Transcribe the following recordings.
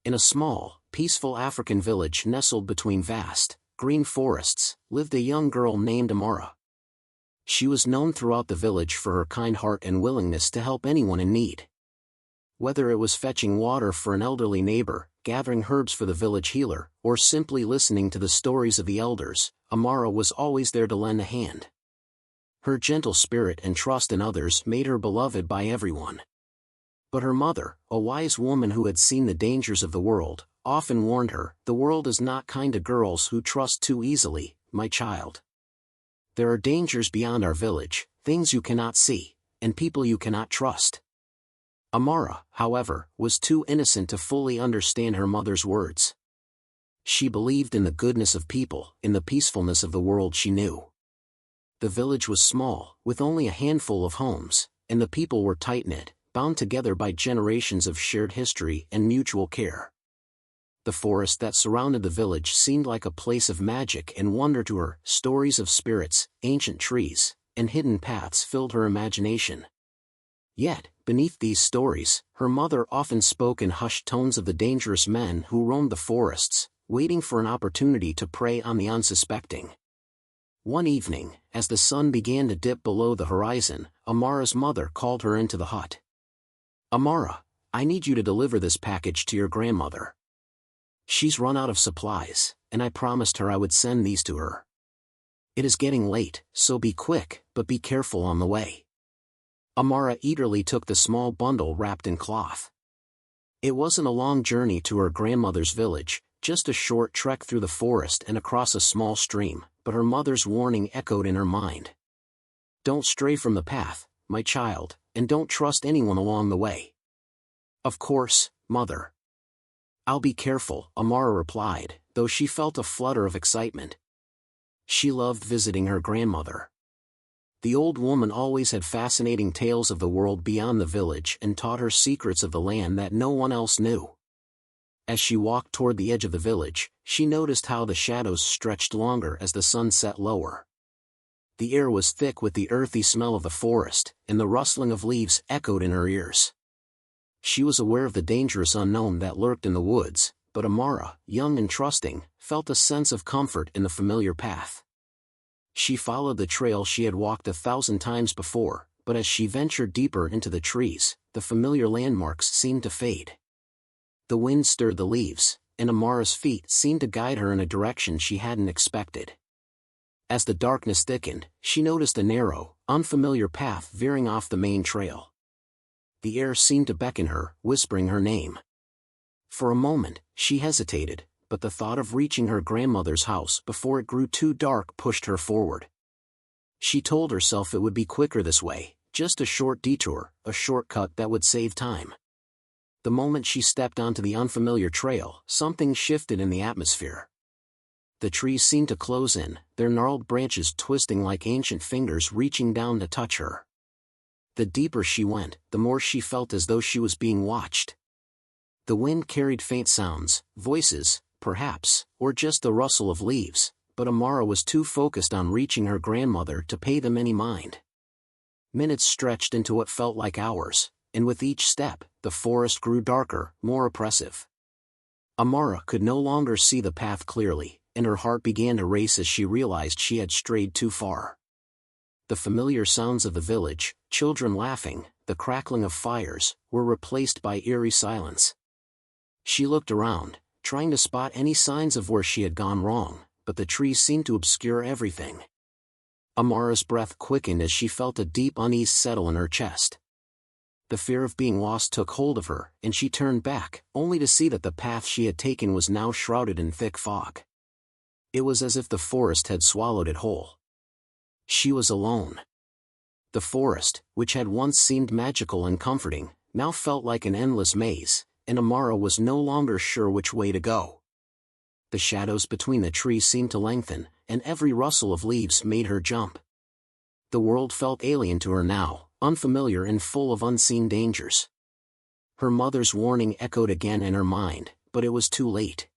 In a small, peaceful African village nestled between vast, green forests, lived a young girl named Amara. She was known throughout the village for her kind heart and willingness to help anyone in need. Whether it was fetching water for an elderly neighbor, gathering herbs for the village healer, or simply listening to the stories of the elders, Amara was always there to lend a hand. Her gentle spirit and trust in others made her beloved by everyone. But her mother, a wise woman who had seen the dangers of the world, often warned her, "The world is not kind to girls who trust too easily, my child. There are dangers beyond our village, things you cannot see, and people you cannot trust." Amara, however, was too innocent to fully understand her mother's words. She believed in the goodness of people, in the peacefulness of the world she knew. The village was small, with only a handful of homes, and the people were tight-knit, bound together by generations of shared history and mutual care. The forest that surrounded the village seemed like a place of magic and wonder to her. Stories of spirits, ancient trees, and hidden paths filled her imagination. Yet, beneath these stories, her mother often spoke in hushed tones of the dangerous men who roamed the forests, waiting for an opportunity to prey on the unsuspecting. One evening, as the sun began to dip below the horizon, Amara's mother called her into the hut. "Amara, I need you to deliver this package to your grandmother. She's run out of supplies, and I promised her I would send these to her. It is getting late, so be quick, but be careful on the way." Amara eagerly took the small bundle wrapped in cloth. It wasn't a long journey to her grandmother's village, just a short trek through the forest and across a small stream, but her mother's warning echoed in her mind. "Don't stray from the path, my child, and don't trust anyone along the way." "Of course, mother. I'll be careful," Amara replied, though she felt a flutter of excitement. She loved visiting her grandmother. The old woman always had fascinating tales of the world beyond the village and taught her secrets of the land that no one else knew. As she walked toward the edge of the village, she noticed how the shadows stretched longer as the sun set lower. The air was thick with the earthy smell of the forest, and the rustling of leaves echoed in her ears. She was aware of the dangerous unknown that lurked in the woods, but Amara, young and trusting, felt a sense of comfort in the familiar path. She followed the trail she had walked 1,000 times before, but as she ventured deeper into the trees, the familiar landmarks seemed to fade. The wind stirred the leaves, and Amara's feet seemed to guide her in a direction she hadn't expected. As the darkness thickened, she noticed a narrow, unfamiliar path veering off the main trail. The air seemed to beckon her, whispering her name. For a moment, she hesitated, but the thought of reaching her grandmother's house before it grew too dark pushed her forward. She told herself it would be quicker this way, just a short detour, a shortcut that would save time. The moment she stepped onto the unfamiliar trail, something shifted in the atmosphere. The trees seemed to close in, their gnarled branches twisting like ancient fingers reaching down to touch her. The deeper she went, the more she felt as though she was being watched. The wind carried faint sounds, voices, perhaps, or just the rustle of leaves, but Amara was too focused on reaching her grandmother to pay them any mind. Minutes stretched into what felt like hours, and with each step, the forest grew darker, more oppressive. Amara could no longer see the path clearly, and her heart began to race as she realized she had strayed too far. The familiar sounds of the village, children laughing, the crackling of fires, were replaced by eerie silence. She looked around, trying to spot any signs of where she had gone wrong, but the trees seemed to obscure everything. Amara's breath quickened as she felt a deep unease settle in her chest. The fear of being lost took hold of her, and she turned back, only to see that the path she had taken was now shrouded in thick fog. It was as if the forest had swallowed it whole. She was alone. The forest, which had once seemed magical and comforting, now felt like an endless maze, and Amara was no longer sure which way to go. The shadows between the trees seemed to lengthen, and every rustle of leaves made her jump. The world felt alien to her now, unfamiliar and full of unseen dangers. Her mother's warning echoed again in her mind, but it was too late.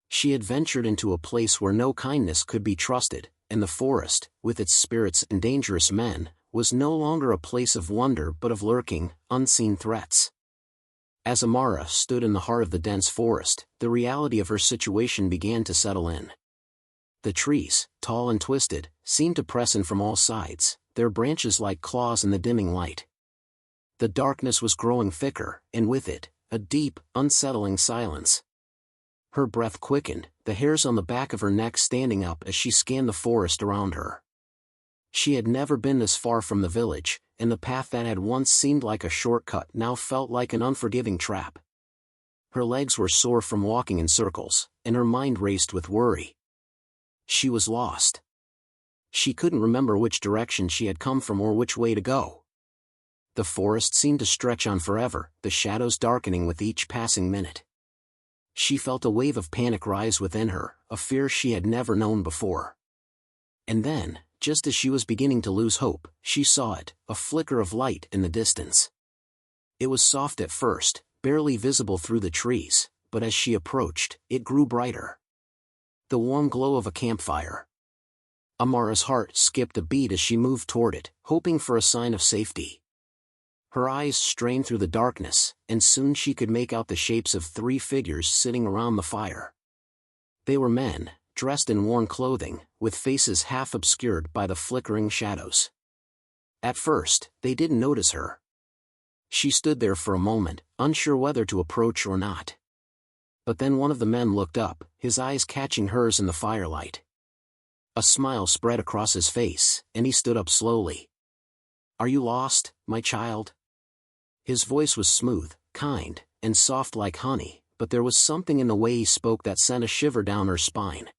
She had ventured into a place where no kindness could be trusted, and the forest, with its spirits and dangerous men, was no longer a place of wonder but of lurking, unseen threats. As Amara stood in the heart of the dense forest, the reality of her situation began to settle in. The trees, tall and twisted, seemed to press in from all sides, their branches like claws in the dimming light. The darkness was growing thicker, and with it, a deep, unsettling silence. Her breath quickened, the hairs on the back of her neck standing up as she scanned the forest around her. She had never been this far from the village, and the path that had once seemed like a shortcut now felt like an unforgiving trap. Her legs were sore from walking in circles, and her mind raced with worry. She was lost. She couldn't remember which direction she had come from or which way to go. The forest seemed to stretch on forever, the shadows darkening with each passing minute. She felt a wave of panic rise within her, a fear she had never known before. And then, just as she was beginning to lose hope, she saw it, a flicker of light in the distance. It was soft at first, barely visible through the trees, but as she approached, it grew brighter. The warm glow of a campfire. Amara's heart skipped a beat as she moved toward it, hoping for a sign of safety. Her eyes strained through the darkness, and soon she could make out the shapes of 3 figures sitting around the fire. They were men, dressed in worn clothing, with faces half obscured by the flickering shadows. At first, they didn't notice her. She stood there for a moment, unsure whether to approach or not. But then one of the men looked up, his eyes catching hers in the firelight. A smile spread across his face, and he stood up slowly. "Are you lost, my child?" His voice was smooth, kind, and soft like honey, but there was something in the way he spoke that sent a shiver down her spine.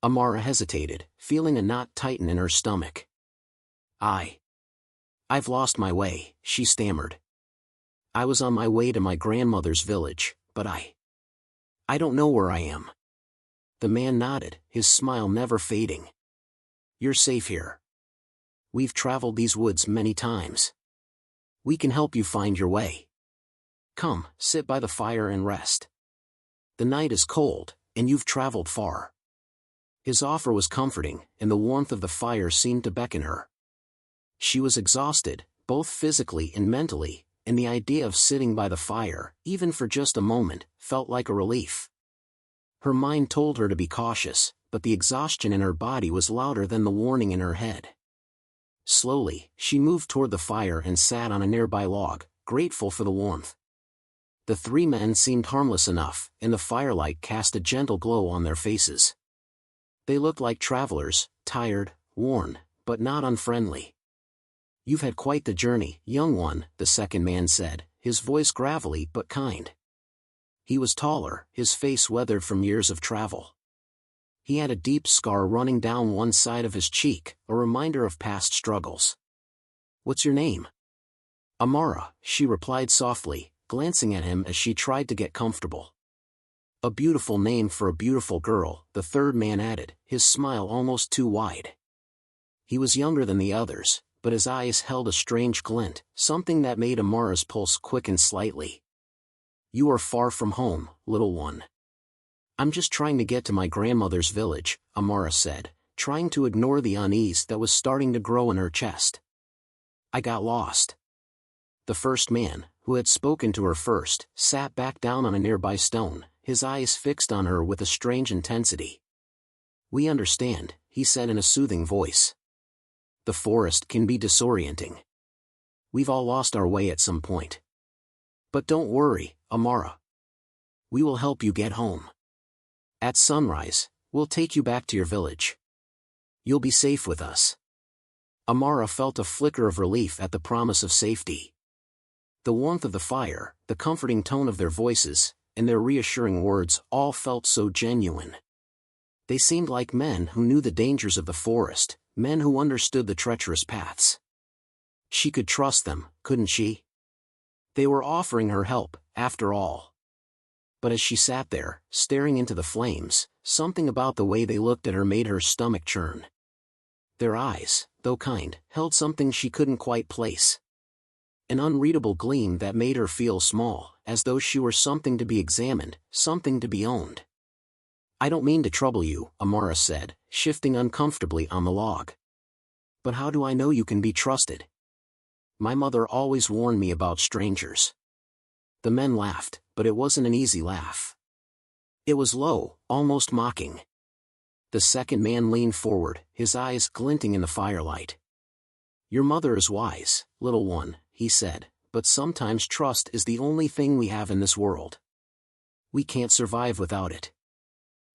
Amara hesitated, feeling a knot tighten in her stomach. I've lost my way," she stammered. "I was on my way to my grandmother's village, but I don't know where I am." The man nodded, his smile never fading. "You're safe here. We've traveled these woods many times. We can help you find your way. Come, sit by the fire and rest. The night is cold, and you've traveled far." His offer was comforting, and the warmth of the fire seemed to beckon her. She was exhausted, both physically and mentally, and the idea of sitting by the fire, even for just a moment, felt like a relief. Her mind told her to be cautious, but the exhaustion in her body was louder than the warning in her head. Slowly, she moved toward the fire and sat on a nearby log, grateful for the warmth. The 3 men seemed harmless enough, and the firelight cast a gentle glow on their faces. They looked like travelers, tired, worn, but not unfriendly. "You've had quite the journey, young one," the second man said, his voice gravelly but kind. He was taller, his face weathered from years of travel. He had a deep scar running down one side of his cheek, a reminder of past struggles. "What's your name?" "Amara," she replied softly, glancing at him as she tried to get comfortable. "A beautiful name for a beautiful girl," the third man added, his smile almost too wide. He was younger than the others, but his eyes held a strange glint, something that made Amara's pulse quicken slightly. "You are far from home, little one." "I'm just trying to get to my grandmother's village," Amara said, trying to ignore the unease that was starting to grow in her chest. "I got lost." The first man, who had spoken to her first, sat back down on a nearby stone, his eyes fixed on her with a strange intensity. "We understand," he said in a soothing voice. "The forest can be disorienting. We've all lost our way at some point. But don't worry, Amara. We will help you get home. At sunrise, we'll take you back to your village. You'll be safe with us." Amara felt a flicker of relief at the promise of safety. The warmth of the fire, the comforting tone of their voices, and their reassuring words all felt so genuine. They seemed like men who knew the dangers of the forest, men who understood the treacherous paths. She could trust them, couldn't she? They were offering her help, after all. But as she sat there, staring into the flames, something about the way they looked at her made her stomach churn. Their eyes, though kind, held something she couldn't quite place. An unreadable gleam that made her feel small, as though she were something to be examined, something to be owned. "I don't mean to trouble you," Amara said, shifting uncomfortably on the log. "But how do I know you can be trusted? My mother always warned me about strangers." The men laughed, but it wasn't an easy laugh. It was low, almost mocking. The second man leaned forward, his eyes glinting in the firelight. "Your mother is wise, little one," he said, "but sometimes trust is the only thing we have in this world. We can't survive without it."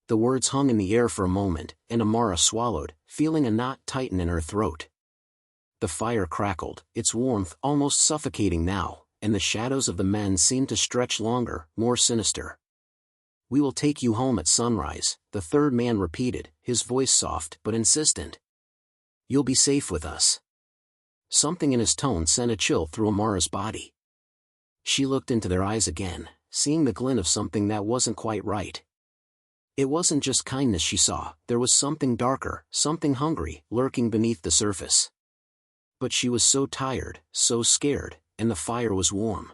The words hung in the air for a moment, and Amara swallowed, feeling a knot tighten in her throat. The fire crackled, its warmth almost suffocating now, and the shadows of the men seemed to stretch longer, more sinister. "We will take you home at sunrise," the third man repeated, his voice soft but insistent. "You'll be safe with us." Something in his tone sent a chill through Amara's body. She looked into their eyes again, seeing the glint of something that wasn't quite right. It wasn't just kindness she saw, there was something darker, something hungry, lurking beneath the surface. But she was so tired, so scared, and the fire was warm.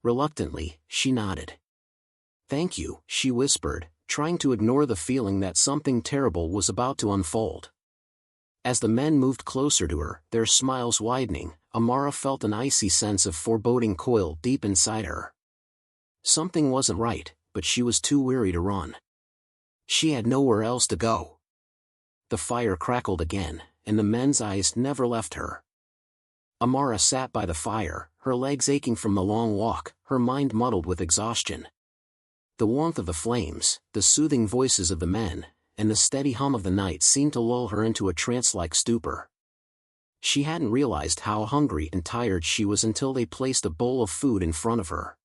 Reluctantly, she nodded. "Thank you," she whispered, trying to ignore the feeling that something terrible was about to unfold. As the men moved closer to her, their smiles widening, Amara felt an icy sense of foreboding coil deep inside her. Something wasn't right, but she was too weary to run. She had nowhere else to go. The fire crackled again, and the men's eyes never left her. Amara sat by the fire, her legs aching from the long walk, her mind muddled with exhaustion. The warmth of the flames, the soothing voices of the men, and the steady hum of the night seemed to lull her into a trance-like stupor. She hadn't realized how hungry and tired she was until they placed a bowl of food in front of her.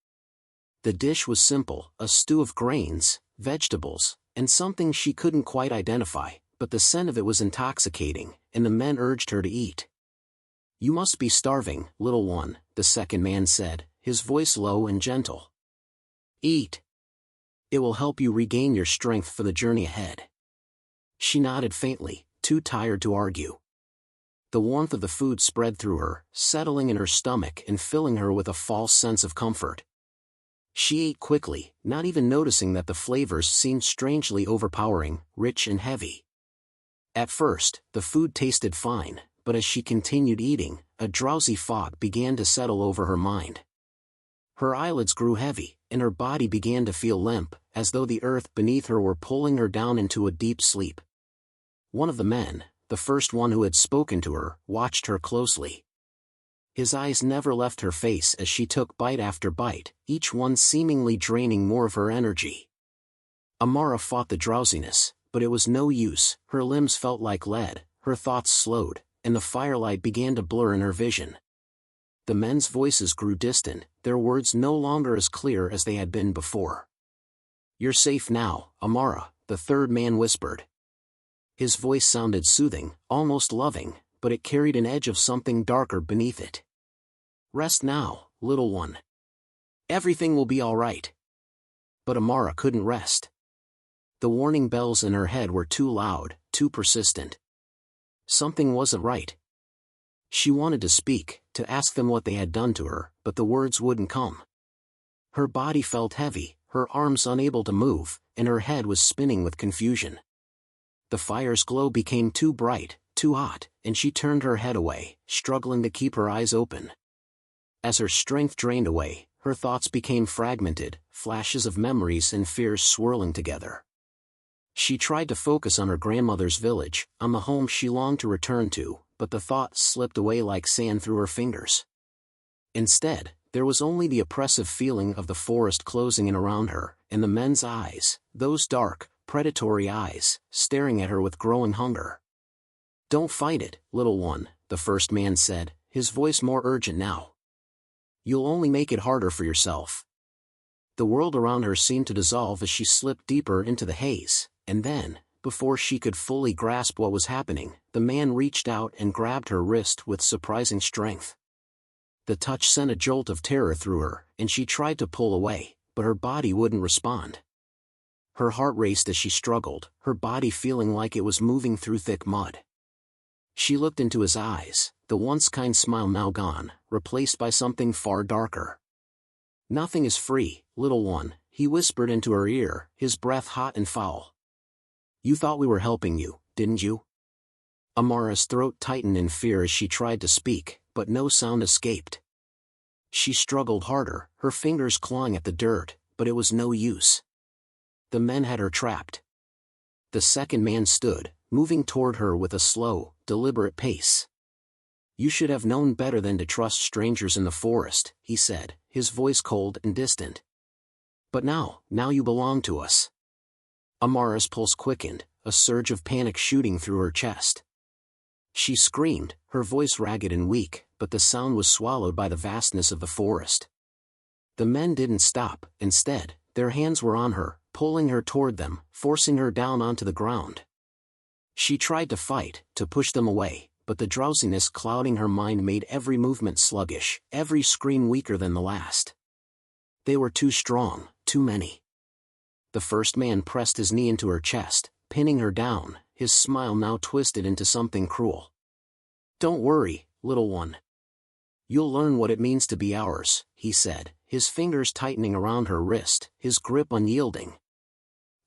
The dish was simple, a stew of grains, vegetables, and something she couldn't quite identify, but the scent of it was intoxicating, and the men urged her to eat. "You must be starving, little one," the second man said, his voice low and gentle. "Eat. It will help you regain your strength for the journey ahead." She nodded faintly, too tired to argue. The warmth of the food spread through her, settling in her stomach and filling her with a false sense of comfort. She ate quickly, not even noticing that the flavors seemed strangely overpowering, rich and heavy. At first, the food tasted fine, but as she continued eating, a drowsy fog began to settle over her mind. Her eyelids grew heavy, and her body began to feel limp, as though the earth beneath her were pulling her down into a deep sleep. One of the men, the first one who had spoken to her, watched her closely. His eyes never left her face as she took bite after bite, each one seemingly draining more of her energy. Amara fought the drowsiness, but it was no use, her limbs felt like lead, her thoughts slowed, and the firelight began to blur in her vision. The men's voices grew distant, their words no longer as clear as they had been before. "You're safe now, Amara," the third man whispered. His voice sounded soothing, almost loving, but it carried an edge of something darker beneath it. "Rest now, little one. Everything will be all right." But Amara couldn't rest. The warning bells in her head were too loud, too persistent. Something wasn't right. She wanted to speak, to ask them what they had done to her, but the words wouldn't come. Her body felt heavy, her arms unable to move, and her head was spinning with confusion. The fire's glow became too bright, too hot, and she turned her head away, struggling to keep her eyes open. As her strength drained away, her thoughts became fragmented, flashes of memories and fears swirling together. She tried to focus on her grandmother's village, on the home she longed to return to, but the thoughts slipped away like sand through her fingers. Instead, there was only the oppressive feeling of the forest closing in around her, and the men's eyes, those dark, predatory eyes, staring at her with growing hunger. "Don't fight it, little one," the first man said, his voice more urgent now. "You'll only make it harder for yourself." The world around her seemed to dissolve as she slipped deeper into the haze, and then, before she could fully grasp what was happening, the man reached out and grabbed her wrist with surprising strength. The touch sent a jolt of terror through her, and she tried to pull away, but her body wouldn't respond. Her heart raced as she struggled, her body feeling like it was moving through thick mud. She looked into his eyes, the once kind smile now gone, replaced by something far darker. "Nothing is free, little one," he whispered into her ear, his breath hot and foul. "You thought we were helping you, didn't you?" Amara's throat tightened in fear as she tried to speak, but no sound escaped. She struggled harder, her fingers clawing at the dirt, but it was no use. The men had her trapped. The second man stood, moving toward her with a slow, deliberate pace. "You should have known better than to trust strangers in the forest," he said, his voice cold and distant. "But now you belong to us." Amara's pulse quickened, a surge of panic shooting through her chest. She screamed, her voice ragged and weak, but the sound was swallowed by the vastness of the forest. The men didn't stop, instead, their hands were on her, pulling her toward them, forcing her down onto the ground. She tried to fight, to push them away, but the drowsiness clouding her mind made every movement sluggish, every scream weaker than the last. They were too strong, too many. The first man pressed his knee into her chest, pinning her down, his smile now twisted into something cruel. "Don't worry, little one. You'll learn what it means to be ours," he said, his fingers tightening around her wrist, his grip unyielding.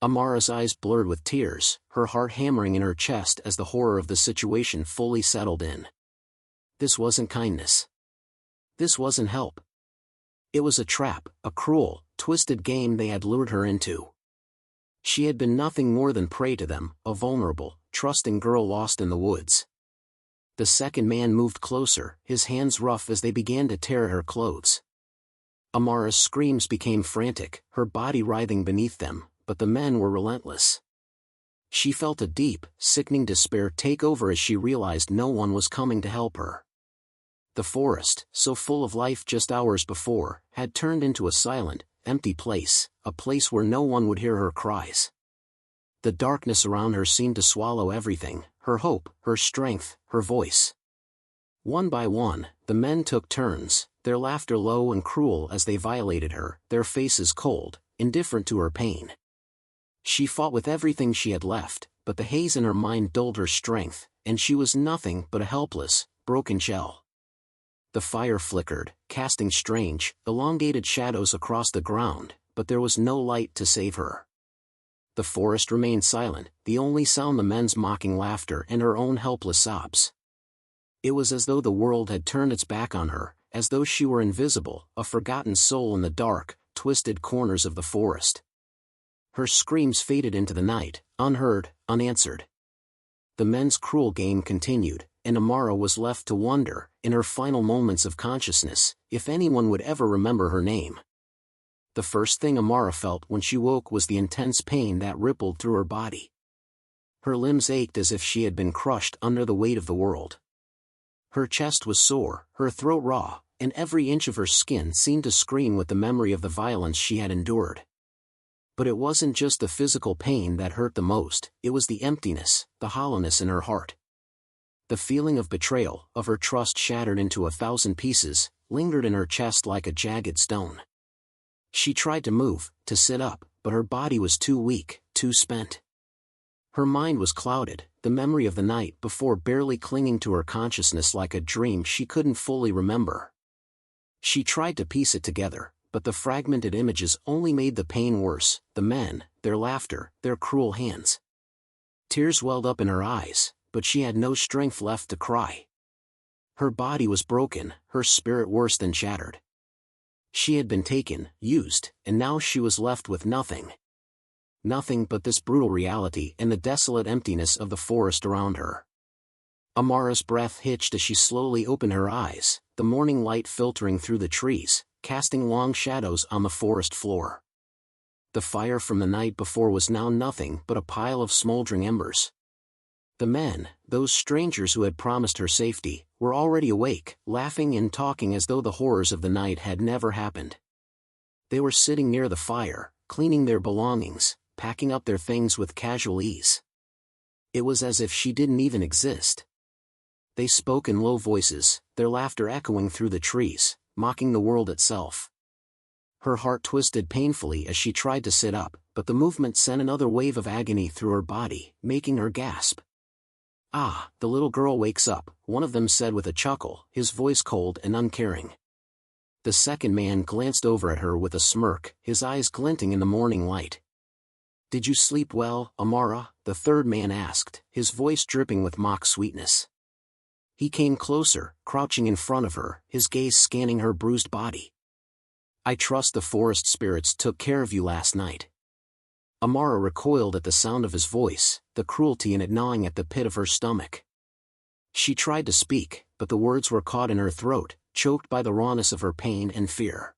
Amara's eyes blurred with tears, her heart hammering in her chest as the horror of the situation fully settled in. This wasn't kindness. This wasn't help. It was a trap, a cruel, twisted game they had lured her into. She had been nothing more than prey to them, a vulnerable, trusting girl lost in the woods. The second man moved closer, his hands rough as they began to tear at her clothes. Amara's screams became frantic, her body writhing beneath them, but the men were relentless. She felt a deep, sickening despair take over as she realized no one was coming to help her. The forest, so full of life just hours before, had turned into a silent, empty place, a place where no one would hear her cries. The darkness around her seemed to swallow everything, her hope, her strength, her voice. One by one, the men took turns, their laughter low and cruel as they violated her, their faces cold, indifferent to her pain. She fought with everything she had left, but the haze in her mind dulled her strength, and she was nothing but a helpless, broken shell. The fire flickered, casting strange, elongated shadows across the ground, but there was no light to save her. The forest remained silent, the only sound the men's mocking laughter and her own helpless sobs. It was as though the world had turned its back on her, as though she were invisible, a forgotten soul in the dark, twisted corners of the forest. Her screams faded into the night, unheard, unanswered. The men's cruel game continued, and Amara was left to wonder, in her final moments of consciousness, if anyone would ever remember her name. The first thing Amara felt when she woke was the intense pain that rippled through her body. Her limbs ached as if she had been crushed under the weight of the world. Her chest was sore, her throat raw, and every inch of her skin seemed to scream with the memory of the violence she had endured. But it wasn't just the physical pain that hurt the most, it was the emptiness, the hollowness in her heart. The feeling of betrayal, of her trust shattered into 1,000 pieces, lingered in her chest like a jagged stone. She tried to move, to sit up, but her body was too weak, too spent. Her mind was clouded, the memory of the night before barely clinging to her consciousness like a dream she couldn't fully remember. She tried to piece it together, but the fragmented images only made the pain worse, the men, their laughter, their cruel hands. Tears welled up in her eyes, but she had no strength left to cry. Her body was broken, her spirit worse than shattered. She had been taken, used, and now she was left with nothing. Nothing but this brutal reality and the desolate emptiness of the forest around her. Amara's breath hitched as she slowly opened her eyes, the morning light filtering through the trees, casting long shadows on the forest floor. The fire from the night before was now nothing but a pile of smoldering embers. The men, those strangers who had promised her safety, were already awake, laughing and talking as though the horrors of the night had never happened. They were sitting near the fire, cleaning their belongings, packing up their things with casual ease. It was as if she didn't even exist. They spoke in low voices, their laughter echoing through the trees, mocking the world itself. Her heart twisted painfully as she tried to sit up, but the movement sent another wave of agony through her body, making her gasp. "Ah, the little girl wakes up," one of them said with a chuckle, his voice cold and uncaring. The second man glanced over at her with a smirk, his eyes glinting in the morning light. "Did you sleep well, Amara?" the third man asked, his voice dripping with mock sweetness. He came closer, crouching in front of her, his gaze scanning her bruised body. "I trust the forest spirits took care of you last night." Amara recoiled at the sound of his voice, the cruelty in it gnawing at the pit of her stomach. She tried to speak, but the words were caught in her throat, choked by the rawness of her pain and fear.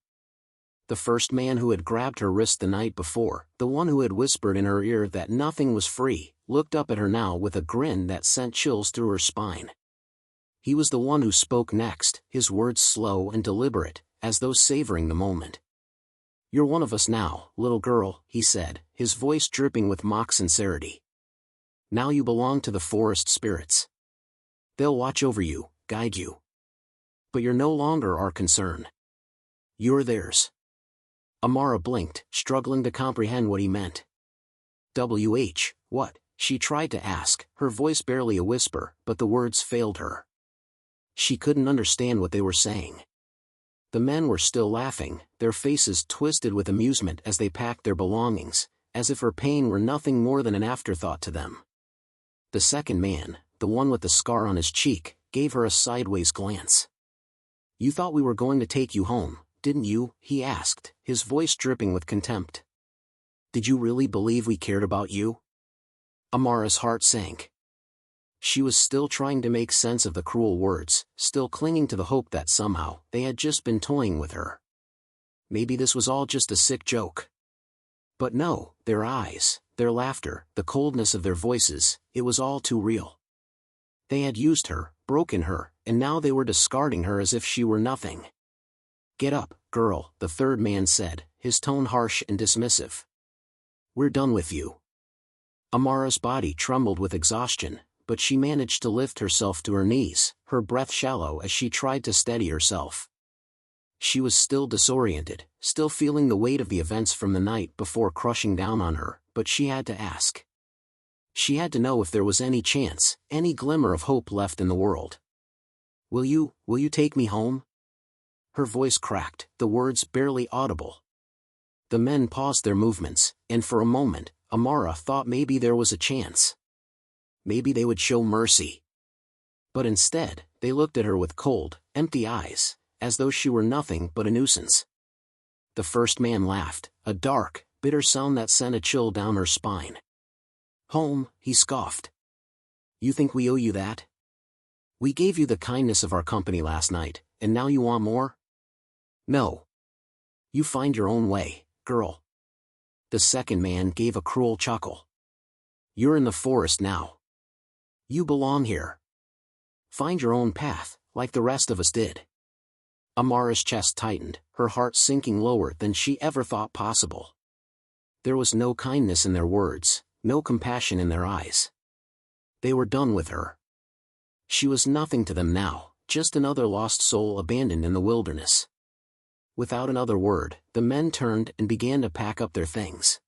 The first man who had grabbed her wrist the night before, the one who had whispered in her ear that nothing was free, looked up at her now with a grin that sent chills through her spine. He was the one who spoke next, his words slow and deliberate, as though savoring the moment. "You're one of us now, little girl," he said, his voice dripping with mock sincerity. "Now you belong to the forest spirits. They'll watch over you, guide you. But you're no longer our concern. You're theirs." Amara blinked, struggling to comprehend what he meant. What? She tried to ask, her voice barely a whisper, but the words failed her. She couldn't understand what they were saying. The men were still laughing, their faces twisted with amusement as they packed their belongings, as if her pain were nothing more than an afterthought to them. The second man, the one with the scar on his cheek, gave her a sideways glance. "You thought we were going to take you home, didn't you?" he asked, his voice dripping with contempt. "Did you really believe we cared about you?" Amara's heart sank. She was still trying to make sense of the cruel words, still clinging to the hope that somehow they had just been toying with her. Maybe this was all just a sick joke. But no, their eyes, their laughter, the coldness of their voices, it was all too real. They had used her, broken her, and now they were discarding her as if she were nothing. "Get up, girl," the third man said, his tone harsh and dismissive. "We're done with you." Amara's body trembled with exhaustion, but she managed to lift herself to her knees, her breath shallow as she tried to steady herself. She was still disoriented, still feeling the weight of the events from the night before crushing down on her, but she had to ask. She had to know if there was any chance, any glimmer of hope left in the world. Will you take me home?" Her voice cracked, the words barely audible. The men paused their movements, and for a moment, Amara thought maybe there was a chance. Maybe they would show mercy. But instead, they looked at her with cold, empty eyes, as though she were nothing but a nuisance. The first man laughed, a dark, bitter sound that sent a chill down her spine. "Home," he scoffed. "You think we owe you that? We gave you the kindness of our company last night, and now you want more? No. You find your own way, girl." The second man gave a cruel chuckle. "You're in the forest now. You belong here. Find your own path, like the rest of us did." Amara's chest tightened, her heart sinking lower than she ever thought possible. There was no kindness in their words, no compassion in their eyes. They were done with her. She was nothing to them now, just another lost soul abandoned in the wilderness. Without another word, the men turned and began to pack up their things.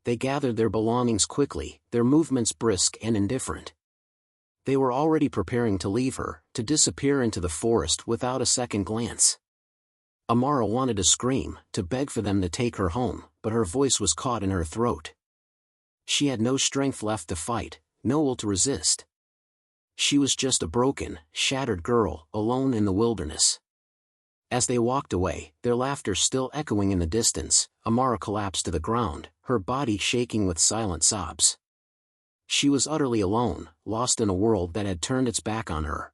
They gathered their belongings quickly, their movements brisk and indifferent. They were already preparing to leave her, to disappear into the forest without a second glance. Amara wanted to scream, to beg for them to take her home, but her voice was caught in her throat. She had no strength left to fight, no will to resist. She was just a broken, shattered girl, alone in the wilderness. As they walked away, their laughter still echoing in the distance, Amara collapsed to the ground, her body shaking with silent sobs. She was utterly alone, lost in a world that had turned its back on her.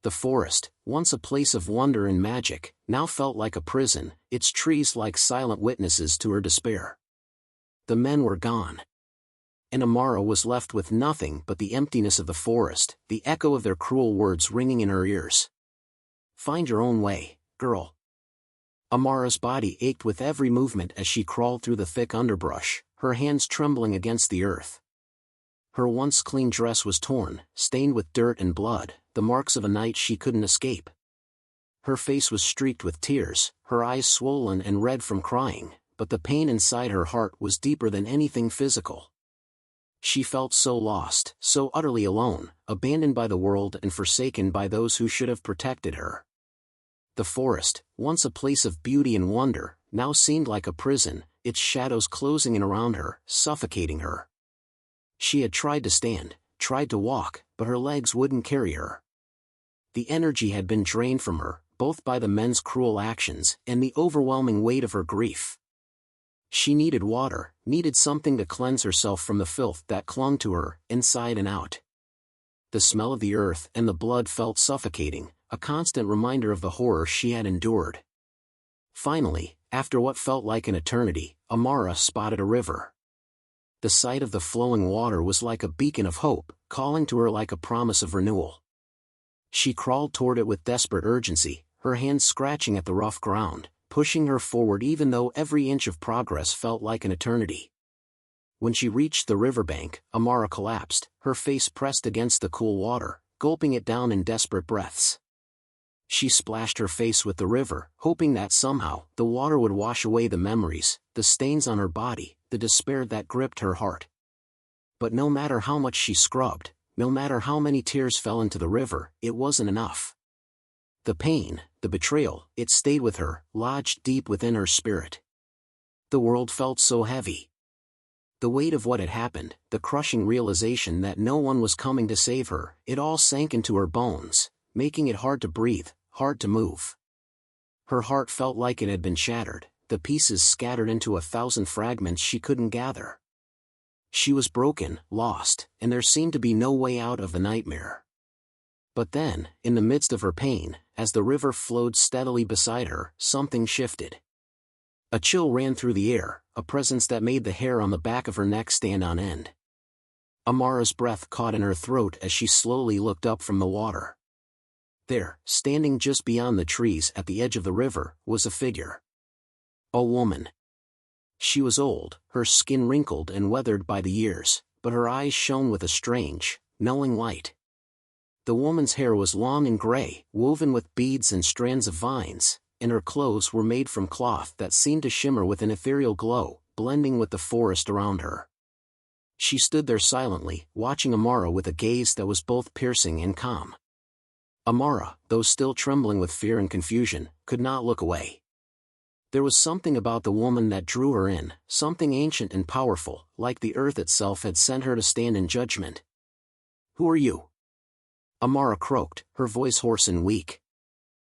The forest, once a place of wonder and magic, now felt like a prison, its trees like silent witnesses to her despair. The men were gone. And Amara was left with nothing but the emptiness of the forest, the echo of their cruel words ringing in her ears. "Find your own way, girl." Amara's body ached with every movement as she crawled through the thick underbrush, her hands trembling against the earth. Her once clean dress was torn, stained with dirt and blood, the marks of a night she couldn't escape. Her face was streaked with tears, her eyes swollen and red from crying, but the pain inside her heart was deeper than anything physical. She felt so lost, so utterly alone, abandoned by the world and forsaken by those who should have protected her. The forest, once a place of beauty and wonder, now seemed like a prison, its shadows closing in around her, suffocating her. She had tried to stand, tried to walk, but her legs wouldn't carry her. The energy had been drained from her, both by the men's cruel actions and the overwhelming weight of her grief. She needed water, needed something to cleanse herself from the filth that clung to her, inside and out. The smell of the earth and the blood felt suffocating, a constant reminder of the horror she had endured. Finally, after what felt like an eternity, Amara spotted a river. The sight of the flowing water was like a beacon of hope, calling to her like a promise of renewal. She crawled toward it with desperate urgency, her hands scratching at the rough ground, pushing her forward even though every inch of progress felt like an eternity. When she reached the riverbank, Amara collapsed, her face pressed against the cool water, gulping it down in desperate breaths. She splashed her face with the river, hoping that somehow the water would wash away the memories, the stains on her body, the despair that gripped her heart. But no matter how much she scrubbed, no matter how many tears fell into the river, it wasn't enough. The pain, the betrayal, it stayed with her, lodged deep within her spirit. The world felt so heavy. The weight of what had happened, the crushing realization that no one was coming to save her, it all sank into her bones, making it hard to breathe, hard to move. Her heart felt like it had been shattered, the pieces scattered into 1,000 fragments she couldn't gather. She was broken, lost, and there seemed to be no way out of the nightmare. But then, in the midst of her pain, as the river flowed steadily beside her, something shifted. A chill ran through the air, a presence that made the hair on the back of her neck stand on end. Amara's breath caught in her throat as she slowly looked up from the water. There, standing just beyond the trees at the edge of the river, was a figure. A woman. She was old, her skin wrinkled and weathered by the years, but her eyes shone with a strange, knowing light. The woman's hair was long and gray, woven with beads and strands of vines, and her clothes were made from cloth that seemed to shimmer with an ethereal glow, blending with the forest around her. She stood there silently, watching Amara with a gaze that was both piercing and calm. Amara, though still trembling with fear and confusion, could not look away. There was something about the woman that drew her in, something ancient and powerful, like the earth itself had sent her to stand in judgment. "Who are you?" Amara croaked, her voice hoarse and weak.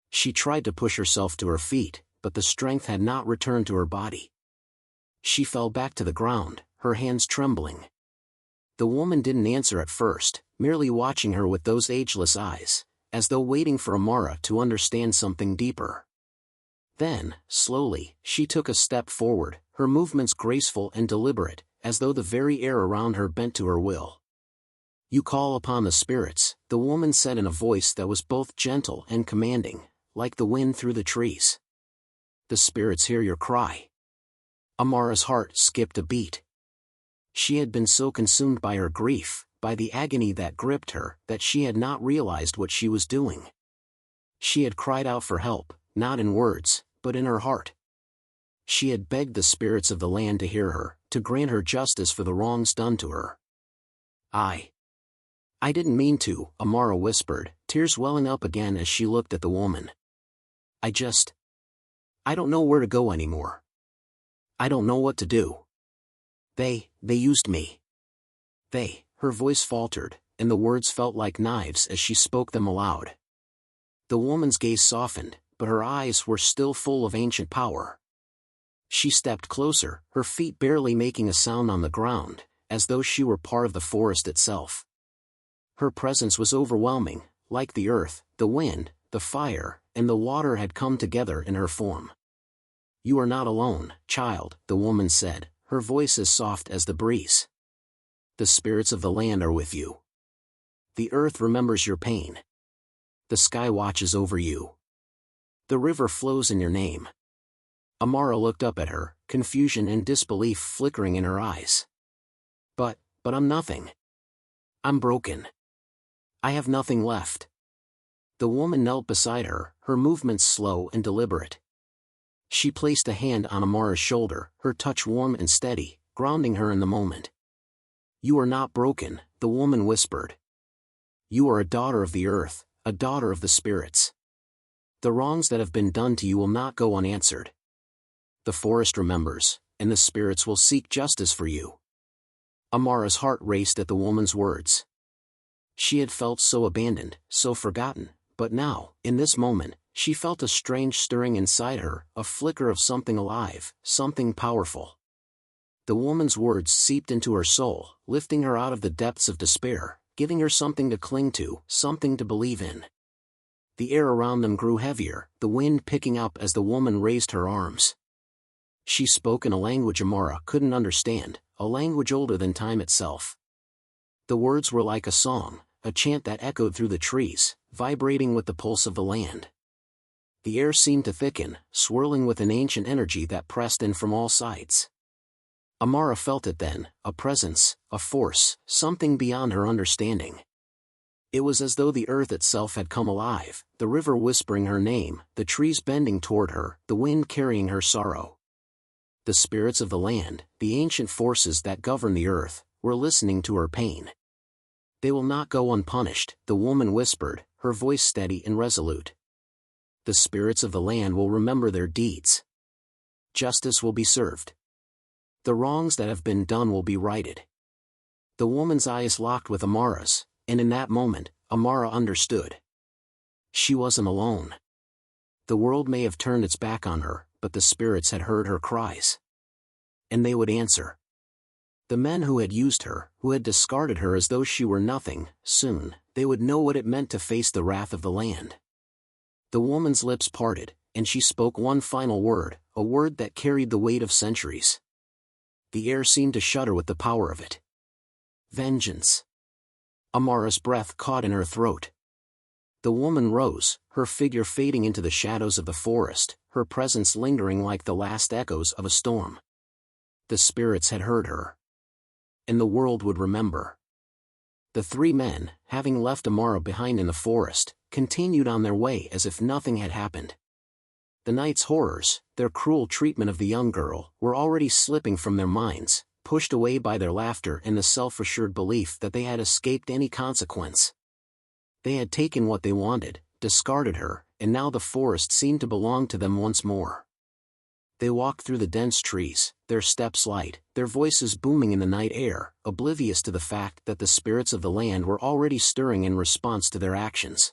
She tried to push herself to her feet, but the strength had not returned to her body. She fell back to the ground, her hands trembling. The woman didn't answer at first, merely watching her with those ageless eyes, as though waiting for Amara to understand something deeper. Then, slowly, she took a step forward, her movements graceful and deliberate, as though the very air around her bent to her will. "You call upon the spirits," the woman said in a voice that was both gentle and commanding, like the wind through the trees. "The spirits hear your cry." Amara's heart skipped a beat. She had been so consumed by her grief, by the agony that gripped her, that she had not realized what she was doing. She had cried out for help, not in words, but in her heart. She had begged the spirits of the land to hear her, to grant her justice for the wrongs done to her. I didn't mean to," Amara whispered, tears welling up again as she looked at the woman. I don't know where to go anymore. I don't know what to do. They used me. Her voice faltered, and the words felt like knives as she spoke them aloud. The woman's gaze softened, but her eyes were still full of ancient power. She stepped closer, her feet barely making a sound on the ground, as though she were part of the forest itself. Her presence was overwhelming, like the earth, the wind, the fire, and the water had come together in her form. "You are not alone, child," the woman said, her voice as soft as the breeze. "The spirits of the land are with you. The earth remembers your pain. The sky watches over you. The river flows in your name." Amara looked up at her, confusion and disbelief flickering in her eyes. But I'm nothing. I'm broken. I have nothing left." The woman knelt beside her, her movements slow and deliberate. She placed a hand on Amara's shoulder, her touch warm and steady, grounding her in the moment. "You are not broken," the woman whispered. "You are a daughter of the earth, a daughter of the spirits. The wrongs that have been done to you will not go unanswered. The forest remembers, and the spirits will seek justice for you." Amara's heart raced at the woman's words. She had felt so abandoned, so forgotten, But now, in this moment, she felt a strange stirring inside her, a flicker of something alive, something powerful. The woman's words seeped into her soul, lifting her out of the depths of despair, giving her something to cling to, something to believe in. The air around them grew heavier, the wind picking up as the woman raised her arms. She spoke in a language Amara couldn't understand, a language older than time itself. The words were like a song, a chant that echoed through the trees, vibrating with the pulse of the land. The air seemed to thicken, swirling with an ancient energy that pressed in from all sides. Amara felt it then, a presence, a force, something beyond her understanding. It was as though the earth itself had come alive, the river whispering her name, the trees bending toward her, the wind carrying her sorrow. The spirits of the land, the ancient forces that govern the earth, were listening to her pain. They will not go unpunished, the woman whispered, her voice steady and resolute. The spirits of the land will remember their deeds. Justice will be served. The wrongs that have been done will be righted. The woman's eyes locked with Amara's, and in that moment, Amara understood. She wasn't alone. The world may have turned its back on her, but the spirits had heard her cries. And they would answer. The men who had used her, who had discarded her as though she were nothing, soon, they would know what it meant to face the wrath of the land. The woman's lips parted, and she spoke one final word, a word that carried the weight of centuries. The air seemed to shudder with the power of it. Vengeance. Amara's breath caught in her throat. The woman rose, her figure fading into the shadows of the forest, her presence lingering like the last echoes of a storm. The spirits had heard her. And the world would remember. The three men, having left Amara behind in the forest, continued on their way as if nothing had happened. The night's horrors, their cruel treatment of the young girl, were already slipping from their minds, pushed away by their laughter and the self-assured belief that they had escaped any consequence. They had taken what they wanted, discarded her, and now the forest seemed to belong to them once more. They walked through the dense trees, their steps light, their voices booming in the night air, oblivious to the fact that the spirits of the land were already stirring in response to their actions.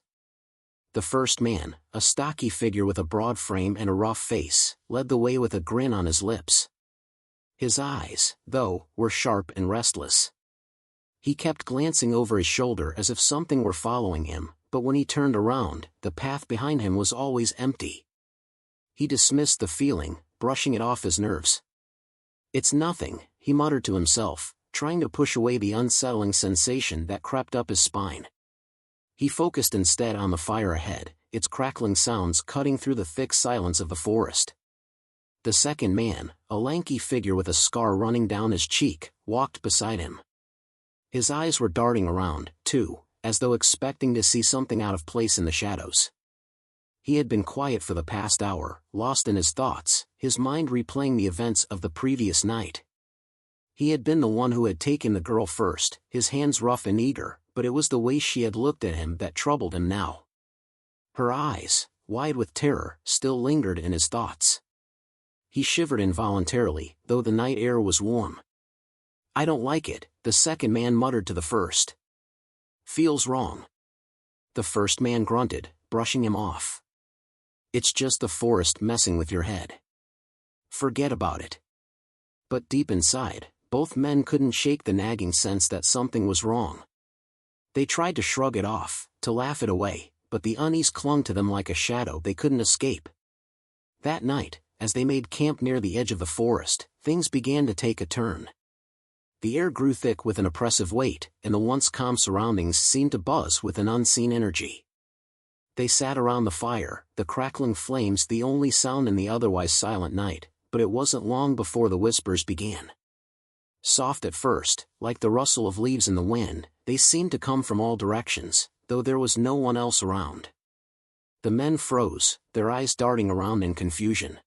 The first man, a stocky figure with a broad frame and a rough face, led the way with a grin on his lips. His eyes, though, were sharp and restless. He kept glancing over his shoulder as if something were following him, but when he turned around, the path behind him was always empty. He dismissed the feeling, brushing it off his nerves. "It's nothing," he muttered to himself, trying to push away the unsettling sensation that crept up his spine. He focused instead on the fire ahead, its crackling sounds cutting through the thick silence of the forest. The second man, a lanky figure with a scar running down his cheek, walked beside him. His eyes were darting around, too, as though expecting to see something out of place in the shadows. He had been quiet for the past hour, lost in his thoughts, his mind replaying the events of the previous night. He had been the one who had taken the girl first, his hands rough and eager, but it was the way she had looked at him that troubled him now. Her eyes, wide with terror, still lingered in his thoughts. He shivered involuntarily, though the night air was warm. "I don't like it," the second man muttered to the first. "Feels wrong." The first man grunted, brushing him off. "It's just the forest messing with your head. Forget about it." But deep inside, both men couldn't shake the nagging sense that something was wrong. They tried to shrug it off, to laugh it away, but the unease clung to them like a shadow they couldn't escape. That night, as they made camp near the edge of the forest, things began to take a turn. The air grew thick with an oppressive weight, and the once calm surroundings seemed to buzz with an unseen energy. They sat around the fire, the crackling flames the only sound in the otherwise silent night, but it wasn't long before the whispers began. Soft at first, like the rustle of leaves in the wind, they seemed to come from all directions, though there was no one else around. The men froze, their eyes darting around in confusion.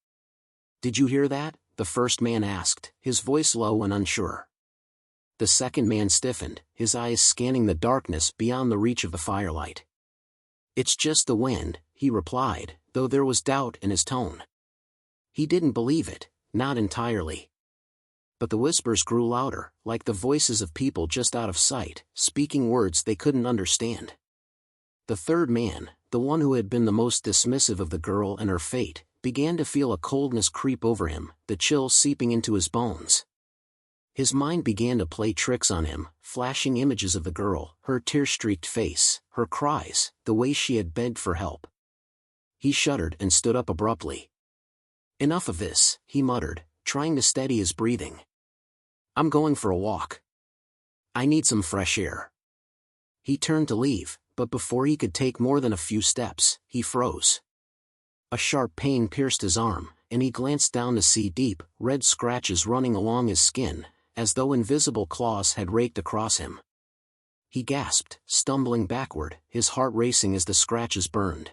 "Did you hear that?" the first man asked, his voice low and unsure. The second man stiffened, his eyes scanning the darkness beyond the reach of the firelight. "It's just the wind," he replied, though there was doubt in his tone. He didn't believe it, not entirely. But the whispers grew louder, like the voices of people just out of sight, speaking words they couldn't understand. The third man, the one who had been the most dismissive of the girl and her fate, began to feel a coldness creep over him, the chill seeping into his bones. His mind began to play tricks on him, flashing images of the girl, her tear-streaked face, her cries, the way she had begged for help. He shuddered and stood up abruptly. "Enough of this," he muttered, trying to steady his breathing. "I'm going for a walk. I need some fresh air." He turned to leave, but before he could take more than a few steps, he froze. A sharp pain pierced his arm, and he glanced down to see deep, red scratches running along his skin, as though invisible claws had raked across him. He gasped, stumbling backward, his heart racing as the scratches burned.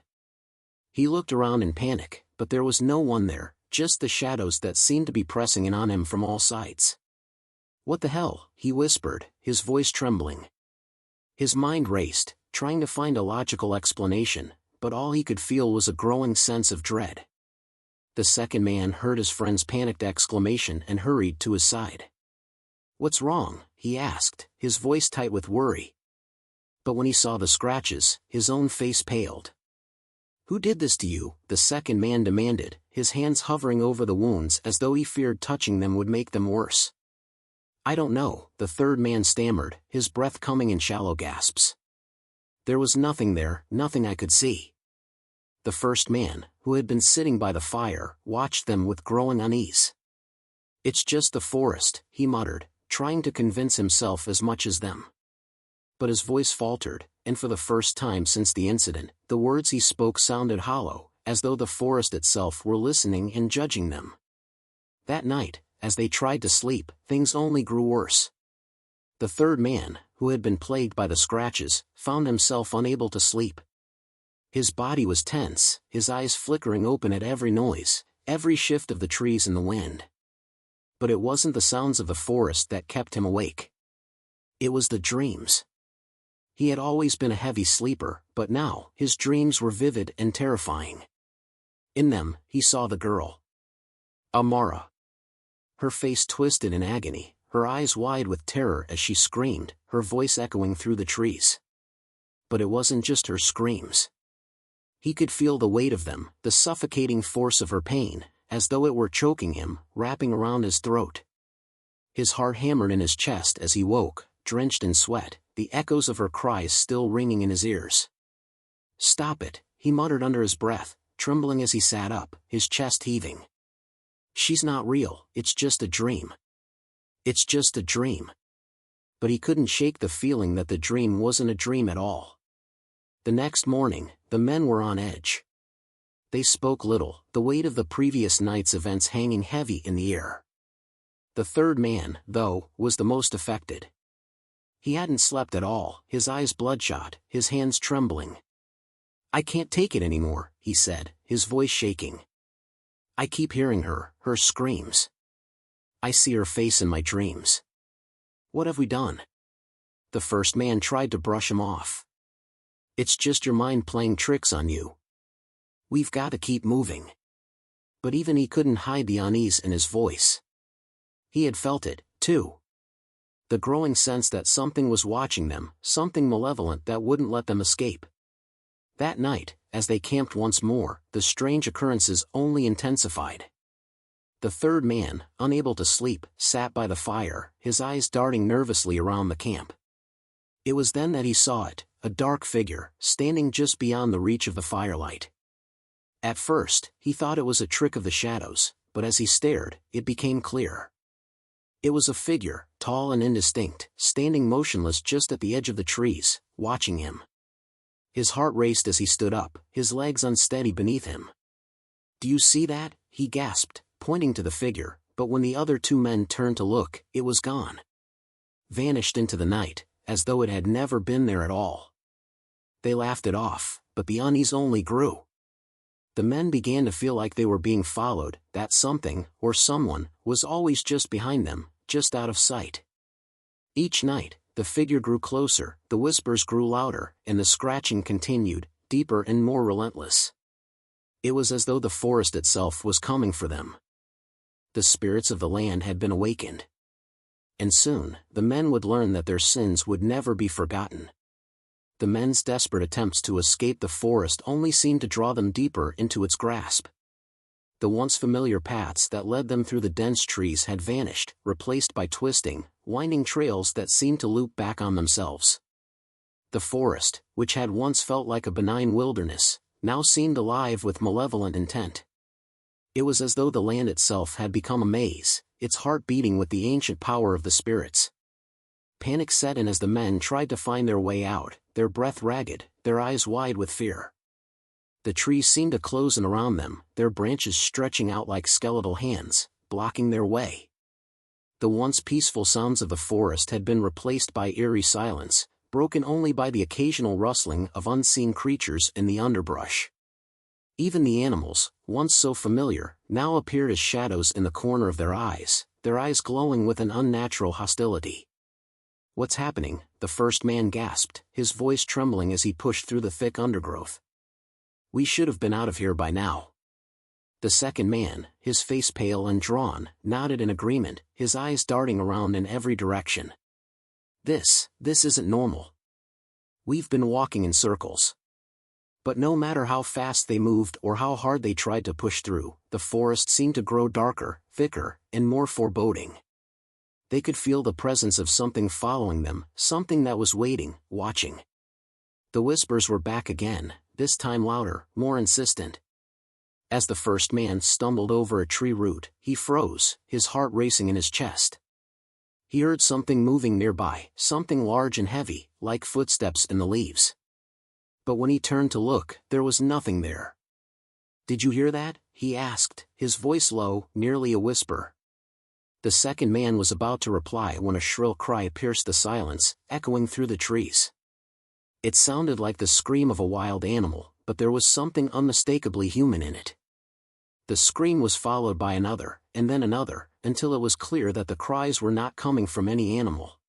He looked around in panic, but there was no one there, just the shadows that seemed to be pressing in on him from all sides. "What the hell?" he whispered, his voice trembling. His mind raced, trying to find a logical explanation, but all he could feel was a growing sense of dread. The second man heard his friend's panicked exclamation and hurried to his side. "What's wrong?" he asked, his voice tight with worry. But when he saw the scratches, his own face paled. "Who did this to you?" the second man demanded, his hands hovering over the wounds as though he feared touching them would make them worse. "I don't know," the third man stammered, his breath coming in shallow gasps. "There was nothing there, nothing I could see." The first man, who had been sitting by the fire, watched them with growing unease. "It's just the forest," he muttered, trying to convince himself as much as them. But his voice faltered, and for the first time since the incident, the words he spoke sounded hollow, as though the forest itself were listening and judging them. That night, as they tried to sleep, things only grew worse. The third man, who had been plagued by the scratches, found himself unable to sleep. His body was tense, his eyes flickering open at every noise, every shift of the trees in the wind. But it wasn't the sounds of the forest that kept him awake. It was the dreams. He had always been a heavy sleeper, but now, his dreams were vivid and terrifying. In them, he saw the girl. Amara. Her face twisted in agony, her eyes wide with terror as she screamed, her voice echoing through the trees. But it wasn't just her screams. He could feel the weight of them, the suffocating force of her pain, as though it were choking him, wrapping around his throat. His heart hammered in his chest as he woke, drenched in sweat, the echoes of her cries still ringing in his ears. "Stop it," he muttered under his breath, trembling as he sat up, his chest heaving. "She's not real, it's just a dream. It's just a dream." But he couldn't shake the feeling that the dream wasn't a dream at all. The next morning, the men were on edge. They spoke little, the weight of the previous night's events hanging heavy in the air. The third man, though, was the most affected. He hadn't slept at all, his eyes bloodshot, his hands trembling. "I can't take it anymore," he said, his voice shaking. "I keep hearing her, her screams. I see her face in my dreams. What have we done?" The first man tried to brush him off. "It's just your mind playing tricks on you. We've got to keep moving." But even he couldn't hide the unease in his voice. He had felt it, too. The growing sense that something was watching them, something malevolent that wouldn't let them escape. That night, as they camped once more, the strange occurrences only intensified. The third man, unable to sleep, sat by the fire, his eyes darting nervously around the camp. It was then that he saw it, a dark figure, standing just beyond the reach of the firelight. At first, he thought it was a trick of the shadows, but as he stared, it became clear. It was a figure, tall and indistinct, standing motionless just at the edge of the trees, watching him. His heart raced as he stood up, his legs unsteady beneath him. "Do you see that?" he gasped, pointing to the figure, but when the other two men turned to look, it was gone. Vanished into the night, as though it had never been there at all. They laughed it off, but the unease only grew. The men began to feel like they were being followed, that something, or someone, was always just behind them, just out of sight. Each night, the figure grew closer, the whispers grew louder, and the scratching continued, deeper and more relentless. It was as though the forest itself was coming for them. The spirits of the land had been awakened. And soon, the men would learn that their sins would never be forgotten. The men's desperate attempts to escape the forest only seemed to draw them deeper into its grasp. The once familiar paths that led them through the dense trees had vanished, replaced by twisting, winding trails that seemed to loop back on themselves. The forest, which had once felt like a benign wilderness, now seemed alive with malevolent intent. It was as though the land itself had become a maze, its heart beating with the ancient power of the spirits. Panic set in as the men tried to find their way out, their breath ragged, their eyes wide with fear. The trees seemed to close in around them, their branches stretching out like skeletal hands, blocking their way. The once peaceful sounds of the forest had been replaced by eerie silence, broken only by the occasional rustling of unseen creatures in the underbrush. Even the animals, once so familiar, now appeared as shadows in the corner of their eyes glowing with an unnatural hostility. "What's happening?" the first man gasped, his voice trembling as he pushed through the thick undergrowth. "We should have been out of here by now." The second man, his face pale and drawn, nodded in agreement, his eyes darting around in every direction. This isn't normal. We've been walking in circles." But no matter how fast they moved or how hard they tried to push through, the forest seemed to grow darker, thicker, and more foreboding. They could feel the presence of something following them, something that was waiting, watching. The whispers were back again, this time louder, more insistent. As the first man stumbled over a tree root, he froze, his heart racing in his chest. He heard something moving nearby, something large and heavy, like footsteps in the leaves. But when he turned to look, there was nothing there. "Did you hear that?" he asked, his voice low, nearly a whisper. The second man was about to reply when a shrill cry pierced the silence, echoing through the trees. It sounded like the scream of a wild animal, but there was something unmistakably human in it. The scream was followed by another, and then another, until it was clear that the cries were not coming from any animal.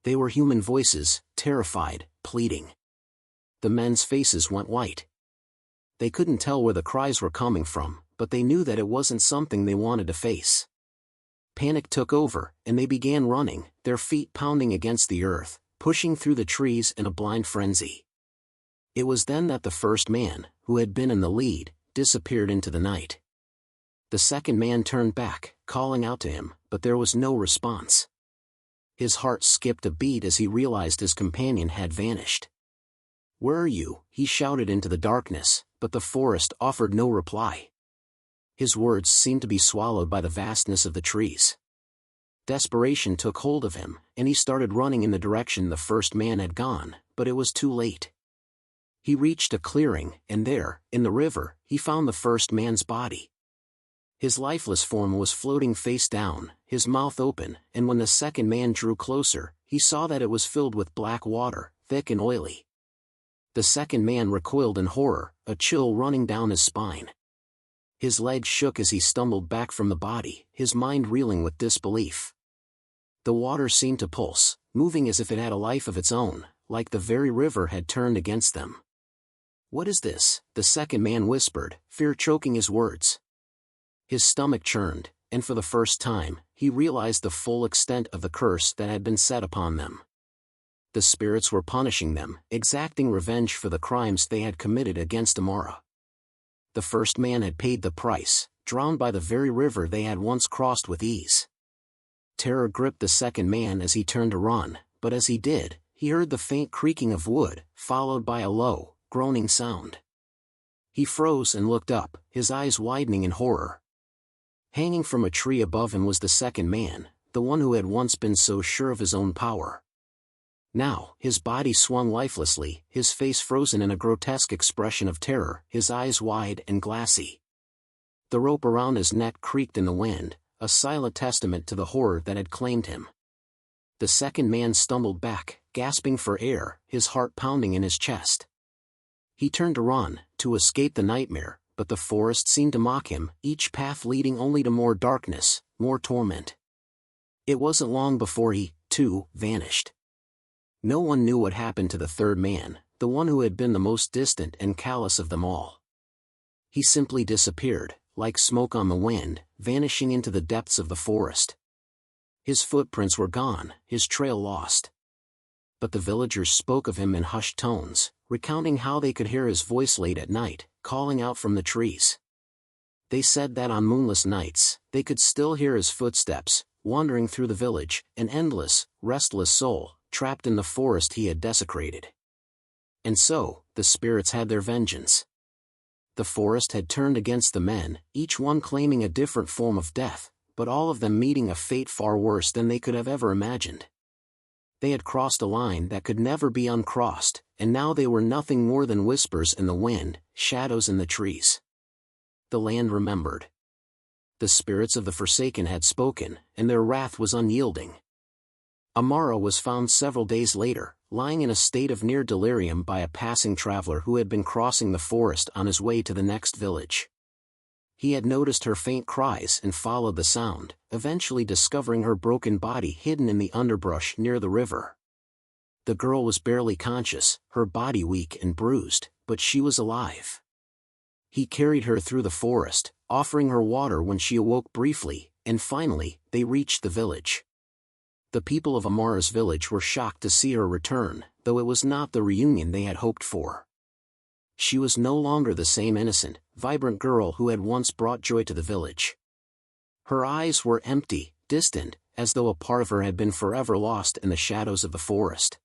They were human voices, terrified, pleading. The men's faces went white. They couldn't tell where the cries were coming from, but they knew that it wasn't something they wanted to face. Panic took over, and they began running, their feet pounding against the earth, pushing through the trees in a blind frenzy. It was then that the first man, who had been in the lead, disappeared into the night. The second man turned back, calling out to him, but there was no response. His heart skipped a beat as he realized his companion had vanished. "Where are you?" he shouted into the darkness, but the forest offered no reply. His words seemed to be swallowed by the vastness of the trees. Desperation took hold of him, and he started running in the direction the first man had gone, but it was too late. He reached a clearing, and there, in the river, he found the first man's body. His lifeless form was floating face down, his mouth open, and when the second man drew closer, he saw that it was filled with black water, thick and oily. The second man recoiled in horror, a chill running down his spine. His legs shook as he stumbled back from the body, his mind reeling with disbelief. The water seemed to pulse, moving as if it had a life of its own, like the very river had turned against them. "What is this?" the second man whispered, fear choking his words. His stomach churned, and for the first time, he realized the full extent of the curse that had been set upon them. The spirits were punishing them, exacting revenge for the crimes they had committed against Amara. The first man had paid the price, drowned by the very river they had once crossed with ease. Terror gripped the second man as he turned to run, but as he did, he heard the faint creaking of wood, followed by a low, groaning sound. He froze and looked up, his eyes widening in horror. Hanging from a tree above him was the second man, the one who had once been so sure of his own power. Now, his body swung lifelessly, his face frozen in a grotesque expression of terror, his eyes wide and glassy. The rope around his neck creaked in the wind, a silent testament to the horror that had claimed him. The second man stumbled back, gasping for air, his heart pounding in his chest. He turned to run, to escape the nightmare, but the forest seemed to mock him, each path leading only to more darkness, more torment. It wasn't long before he, too, vanished. No one knew what happened to the third man, the one who had been the most distant and callous of them all. He simply disappeared, like smoke on the wind, vanishing into the depths of the forest. His footprints were gone, his trail lost. But the villagers spoke of him in hushed tones, recounting how they could hear his voice late at night, calling out from the trees. They said that on moonless nights, they could still hear his footsteps, wandering through the village, an endless, restless soul, trapped in the forest he had desecrated. And so, the spirits had their vengeance. The forest had turned against the men, each one claiming a different form of death, but all of them meeting a fate far worse than they could have ever imagined. They had crossed a line that could never be uncrossed, and now they were nothing more than whispers in the wind, shadows in the trees. The land remembered. The spirits of the Forsaken had spoken, and their wrath was unyielding. Amara was found several days later, lying in a state of near delirium by a passing traveler who had been crossing the forest on his way to the next village. He had noticed her faint cries and followed the sound, eventually discovering her broken body hidden in the underbrush near the river. The girl was barely conscious, her body weak and bruised, but she was alive. He carried her through the forest, offering her water when she awoke briefly, and finally, they reached the village. The people of Amara's village were shocked to see her return, though it was not the reunion they had hoped for. She was no longer the same innocent, vibrant girl who had once brought joy to the village. Her eyes were empty, distant, as though a part of her had been forever lost in the shadows of the forest.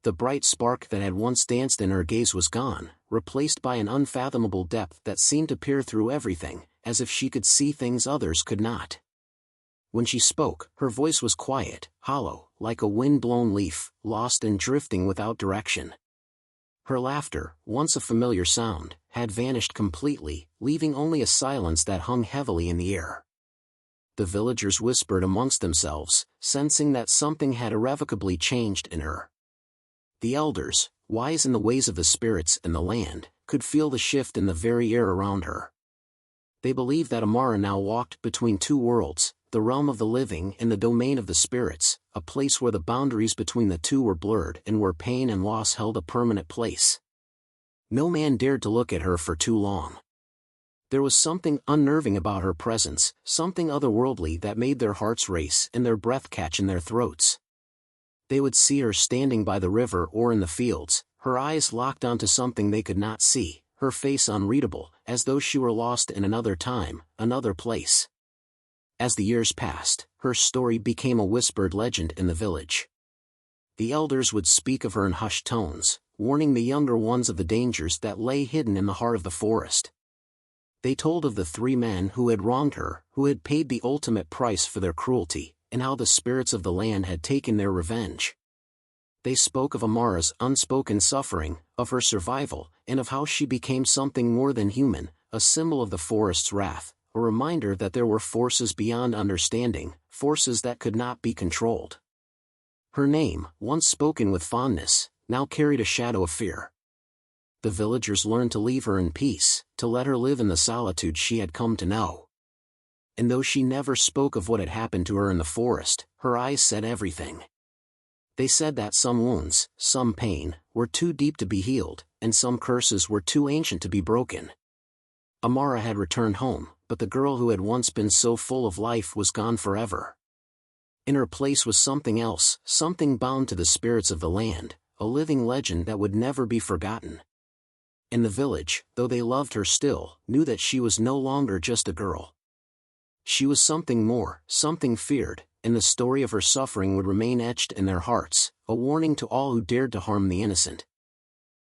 The bright spark that had once danced in her gaze was gone, replaced by an unfathomable depth that seemed to peer through everything, as if she could see things others could not. When she spoke, her voice was quiet, hollow, like a wind-blown leaf, lost and drifting without direction. Her laughter, once a familiar sound, had vanished completely, leaving only a silence that hung heavily in the air. The villagers whispered amongst themselves, sensing that something had irrevocably changed in her. The elders, wise in the ways of the spirits and the land, could feel the shift in the very air around her. They believed that Amara now walked between two worlds, the realm of the living and the domain of the spirits, a place where the boundaries between the two were blurred and where pain and loss held a permanent place. No man dared to look at her for too long. There was something unnerving about her presence, something otherworldly that made their hearts race and their breath catch in their throats. They would see her standing by the river or in the fields, her eyes locked onto something they could not see, her face unreadable, as though she were lost in another time, another place. As the years passed, her story became a whispered legend in the village. The elders would speak of her in hushed tones, warning the younger ones of the dangers that lay hidden in the heart of the forest. They told of the three men who had wronged her, who had paid the ultimate price for their cruelty, and how the spirits of the land had taken their revenge. They spoke of Amara's unspoken suffering, of her survival, and of how she became something more than human, a symbol of the forest's wrath, a reminder that there were forces beyond understanding, forces that could not be controlled. Her name, once spoken with fondness, now carried a shadow of fear. The villagers learned to leave her in peace, to let her live in the solitude she had come to know. And though she never spoke of what had happened to her in the forest, her eyes said everything. They said that some wounds, some pain, were too deep to be healed, and some curses were too ancient to be broken. Amara had returned home, but the girl who had once been so full of life was gone forever. In her place was something else, something bound to the spirits of the land, a living legend that would never be forgotten. And the village, though they loved her still, knew that she was no longer just a girl. She was something more, something feared, and the story of her suffering would remain etched in their hearts, a warning to all who dared to harm the innocent.